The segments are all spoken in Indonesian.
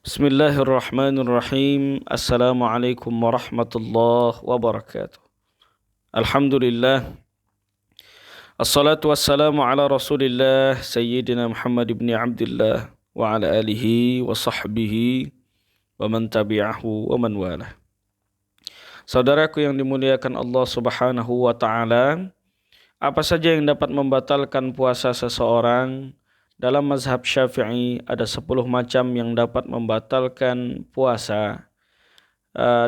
Bismillahirrahmanirrahim. Assalamualaikum warahmatullahi wabarakatuh. Alhamdulillah. Assalatu wassalamu ala Rasulillah Sayyidina Muhammad ibn Abdullah wa ala alihi wa sahbihi wa man tabi'ahu wa man walah. Saudaraku yang dimuliakan Allah Subhanahu wa taala, apa saja yang dapat membatalkan puasa seseorang? Dalam mazhab Syafi'i ada 10 macam yang dapat membatalkan puasa.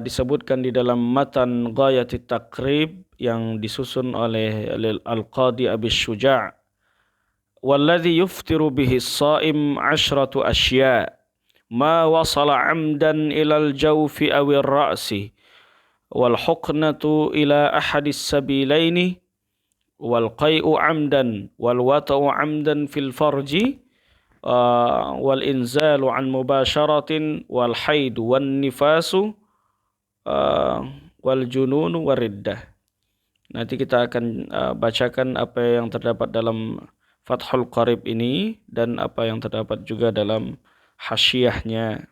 Disebutkan di dalam matan Ghayatit Taqrib yang disusun oleh Al-Qadi Abi Syuja'. Walladhi yuftiru bihi as-sha'im 'ashratu asya' ma wasala 'amdan ila al-jawfi aw ar-ra'si wal huqnatu ila ahadis sabilaini wal qai'u 'amdan wal wata'u 'amdan fil farji wal inzalu 'an mubasharatin wal haidu wan nifasu wal jununu wariddah. Nanti kita akan bacakan apa yang terdapat dalam Fathul Qarib ini dan apa yang terdapat juga dalam hasyiahnya.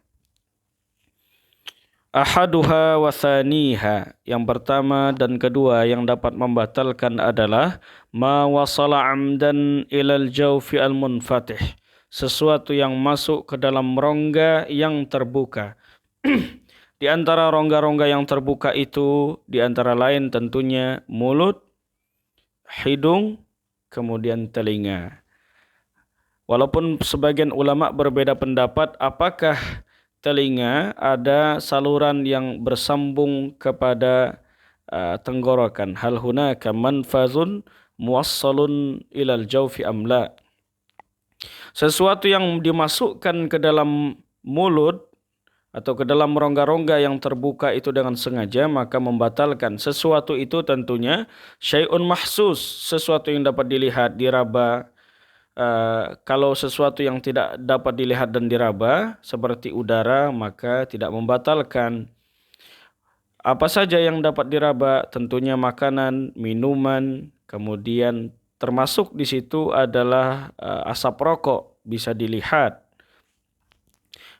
Ahaduha wa thaniha, yang pertama dan kedua yang dapat membatalkan adalah ma wasala amdan ilal jawfi al munfatih, sesuatu yang masuk ke dalam rongga yang terbuka. Di antara rongga-rongga yang terbuka itu di antara lain tentunya mulut, hidung, kemudian telinga. Walaupun sebagian ulama berbeda pendapat apakah telinga ada saluran yang bersambung kepada tenggorokan. Hal hunaka manfazun muwassalun ilal jawfi amla. Sesuatu yang dimasukkan ke dalam mulut atau ke dalam rongga-rongga yang terbuka itu dengan sengaja, maka membatalkan. Sesuatu itu tentunya syai'un mahsus, sesuatu yang dapat dilihat, diraba. Kalau sesuatu yang tidak dapat dilihat dan diraba seperti udara, maka tidak membatalkan. Apa saja yang dapat diraba? Tentunya makanan, minuman, kemudian termasuk di situ adalah asap rokok, bisa dilihat.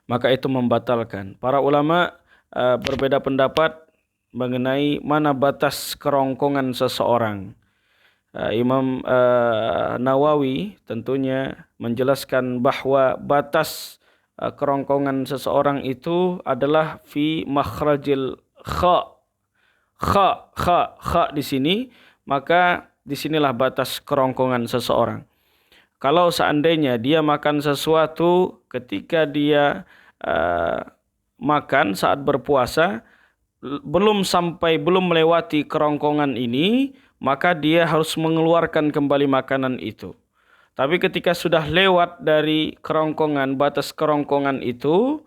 Maka itu membatalkan. Para ulama berbeda pendapat mengenai mana batas kerongkongan seseorang. Imam Nawawi tentunya menjelaskan bahwa batas kerongkongan seseorang itu adalah fi makhrajil kha. Kha di sini, maka disinilah batas kerongkongan seseorang. Kalau seandainya dia makan sesuatu ketika dia makan saat berpuasa, belum melewati kerongkongan ini, maka dia harus mengeluarkan kembali makanan itu. Tapi ketika sudah lewat dari kerongkongan, batas kerongkongan itu,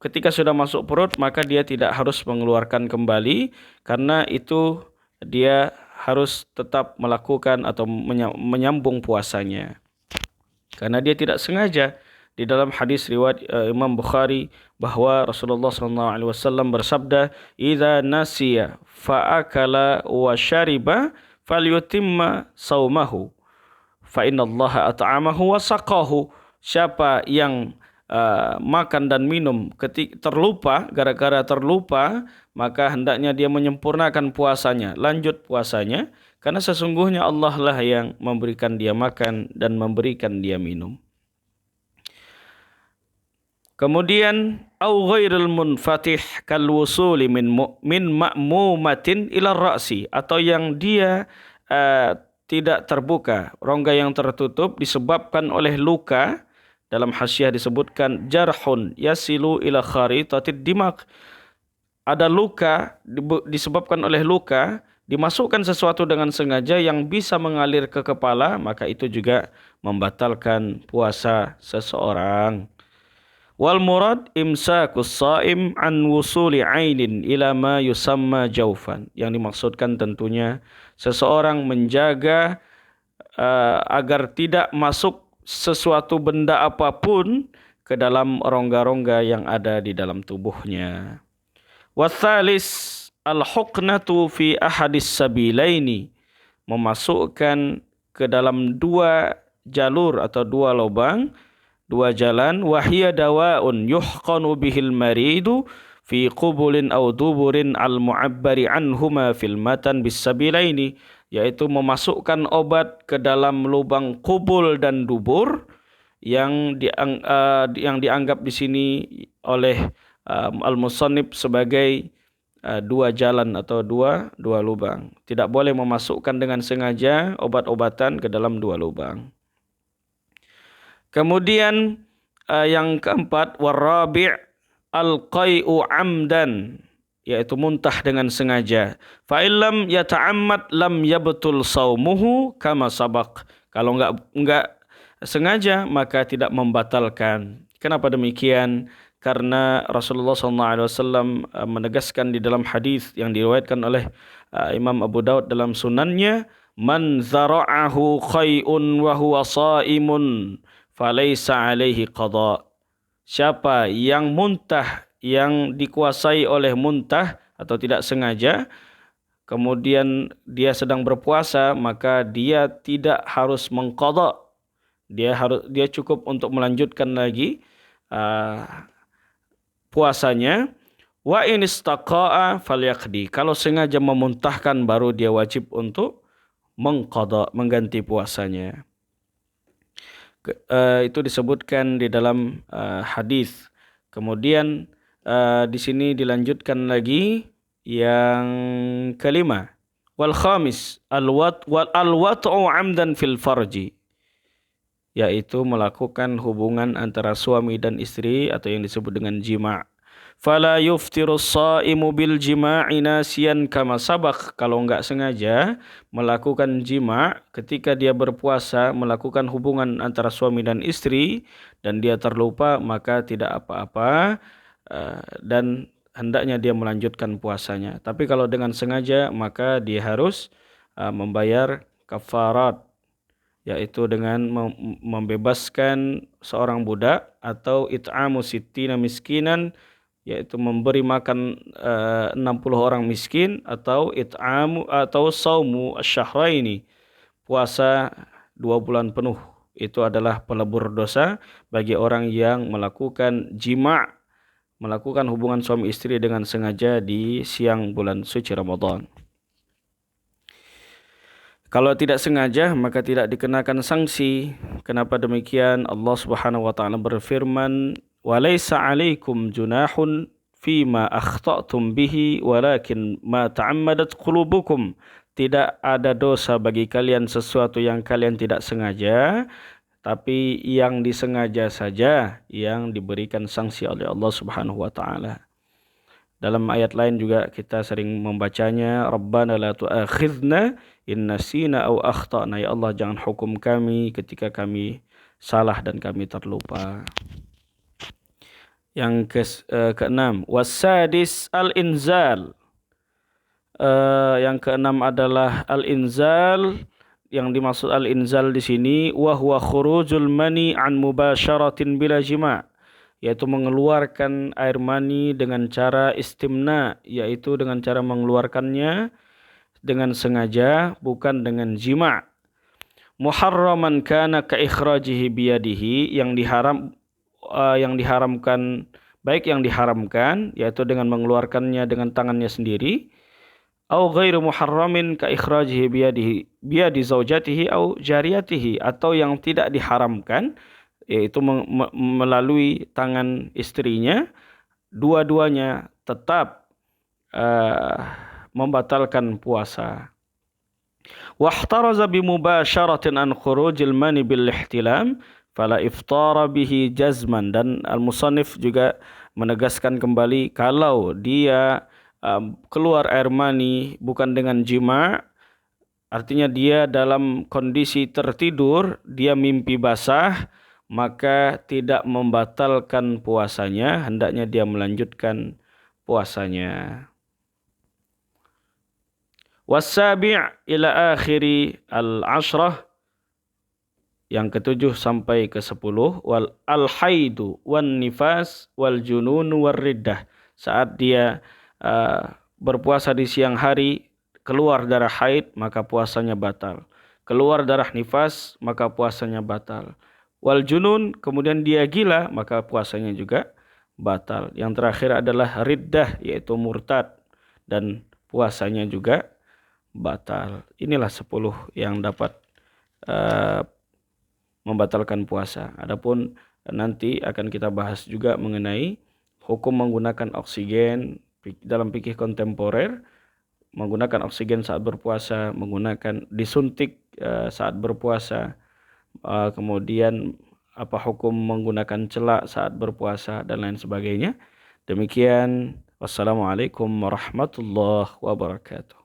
ketika sudah masuk perut, maka dia tidak harus mengeluarkan kembali, karena itu dia harus tetap melakukan atau menyambung puasanya. Karena dia tidak sengaja. Di dalam hadis riwayat Imam Bukhari bahwa Rasulullah SAW bersabda, "Idza nasiya fa'akala wa syariba falyutimma saumahu fa innallaha at'amahu wa saqahu." Siapa yang makan dan minum gara-gara terlupa, maka hendaknya dia menyempurnakan puasanya, lanjut puasanya, karena sesungguhnya Allah lah yang memberikan dia makan dan memberikan dia minum. Kemudian au ghairil munfatih kal wusuli min ma'mumatin ila ra'si, atau yang dia tidak terbuka, rongga yang tertutup disebabkan oleh luka. Dalam hasyiah disebutkan jarhun yasilu ila kharitatid dimaq. Ada luka, disebabkan oleh luka, dimasukkan sesuatu dengan sengaja yang bisa mengalir ke kepala, maka itu juga membatalkan puasa seseorang. Wal murad imsakus shaim an wusuli ainin ila ma yusamma jaufan. Yang dimaksudkan tentunya seseorang menjaga agar tidak masuk sesuatu benda apapun ke dalam rongga-rongga yang ada di dalam tubuhnya. Watsalis al-huqnatu fi ahadis sabilaini, memasukkan ke dalam dua jalur atau dua lubang dua jalan, wahia dawaun yuhqanu bihil maridu fi qubulin aw duburin al mu'abbari anhuma fil matan bisabilaini, yaitu memasukkan obat ke dalam lubang kubul dan dubur yang dianggap di sini oleh al-musannif sebagai dua jalan atau dua lubang. Tidak boleh memasukkan dengan sengaja obat-obatan ke dalam dua lubang. Kemudian yang keempat, warabi' al-qai'u amdan, yaitu muntah dengan sengaja. Fa illam yata'ammad lam yabtul saumuhu kama sabaq. Kalau enggak sengaja maka tidak membatalkan. Kenapa demikian? Karena Rasulullah SAW menegaskan di dalam hadis yang diriwayatkan oleh Imam Abu Daud dalam sunannya, man zara'ahu qai'un wa huwa sha'imun falaysa alaihi qada. Siapa yang muntah, yang dikuasai oleh muntah atau tidak sengaja, kemudian dia sedang berpuasa, maka dia tidak harus mengqada. Dia cukup untuk melanjutkan lagi puasanya. Wa in istaqa'a falyaqdi. Kalau sengaja memuntahkan baru dia wajib untuk mengqada, mengganti puasanya. Itu disebutkan di dalam hadis. Kemudian di sini dilanjutkan lagi yang kelima, wal khamis al-wat'u 'amdan fil farji, yaitu melakukan hubungan antara suami dan istri atau yang disebut dengan jima'. Fala yuftiru shaimu bil jima'i nasiyan kama sabaq. Kalau enggak sengaja melakukan jima' ketika dia berpuasa, melakukan hubungan antara suami dan istri, dan dia terlupa, maka tidak apa-apa dan hendaknya dia melanjutkan puasanya. Tapi kalau dengan sengaja maka dia harus membayar kafarat, yaitu dengan membebaskan seorang budak atau it'amu sittina miskinan, yaitu memberi makan 60 orang miskin, atau it'amu atau saumu asyahraini, puasa 2 bulan penuh. Itu adalah pelebur dosa bagi orang yang melakukan jima', melakukan hubungan suami istri dengan sengaja di siang bulan suci Ramadan. Kalau tidak sengaja maka tidak dikenakan sanksi. Kenapa demikian? Allah Subhanahu wa taala berfirman, "Walaysa 'alaikum junahun fima akhta'tum bihi walakin ma ta'ammadat qulubukum." Tidak ada dosa bagi kalian sesuatu yang kalian tidak sengaja, tapi yang disengaja saja yang diberikan sanksi oleh Allah Subhanahu wa taala. Dalam ayat lain juga kita sering membacanya, Rabbana la tu'akhidna in nasina aw akhtana. Ya Allah, jangan hukum kami ketika kami salah dan kami terlupa. Yang keenam, wasadis al-inzal. Yang keenam adalah al-inzal. Yang dimaksud al-inzal di sini wa huwa khurujul mani an mubasyaratin bila jima', yaitu mengeluarkan air mani dengan cara istimna, yaitu dengan cara mengeluarkannya dengan sengaja, bukan dengan jima'. Muharraman kana ka ikhrajihi biyadihi, yang diharamkan, baik yang diharamkan yaitu dengan mengeluarkannya dengan tangannya sendiri, au ghairu muharramin ka ikhrajihi biyadi zaujatihi au jariyatihi, atau yang tidak diharamkan yaitu melalui tangan istrinya, dua-duanya tetap membatalkan puasa. Wahtaraza bimubasyaratin an khurujil mani bil ihtilam fala iftara bihi jazman. Dan al-musannif juga menegaskan kembali, kalau dia keluar air mani bukan dengan jima', artinya dia dalam kondisi tertidur, dia mimpi basah, maka tidak membatalkan puasanya, hendaknya dia melanjutkan puasanya. Wasabi' ila akhiri al-ashrah, yang ketujuh sampai ke-10, wal al-haidu wan nifas wal junun war riddah. Saat dia berpuasa di siang hari, keluar darah haid, maka puasanya batal. Keluar darah nifas, maka puasanya batal. wal junun, kemudian dia gila, maka puasanya juga batal. Yang terakhir adalah riddah, yaitu murtad, dan puasanya juga batal. Inilah 10 yang dapat uh, membatalkan puasa. Adapun nanti akan kita bahas juga mengenai hukum menggunakan oksigen dalam fikih kontemporer, menggunakan oksigen saat berpuasa, menggunakan disuntik saat berpuasa, kemudian apa hukum menggunakan celak saat berpuasa dan lain sebagainya. Demikian, wassalamualaikum warahmatullahi wabarakatuh.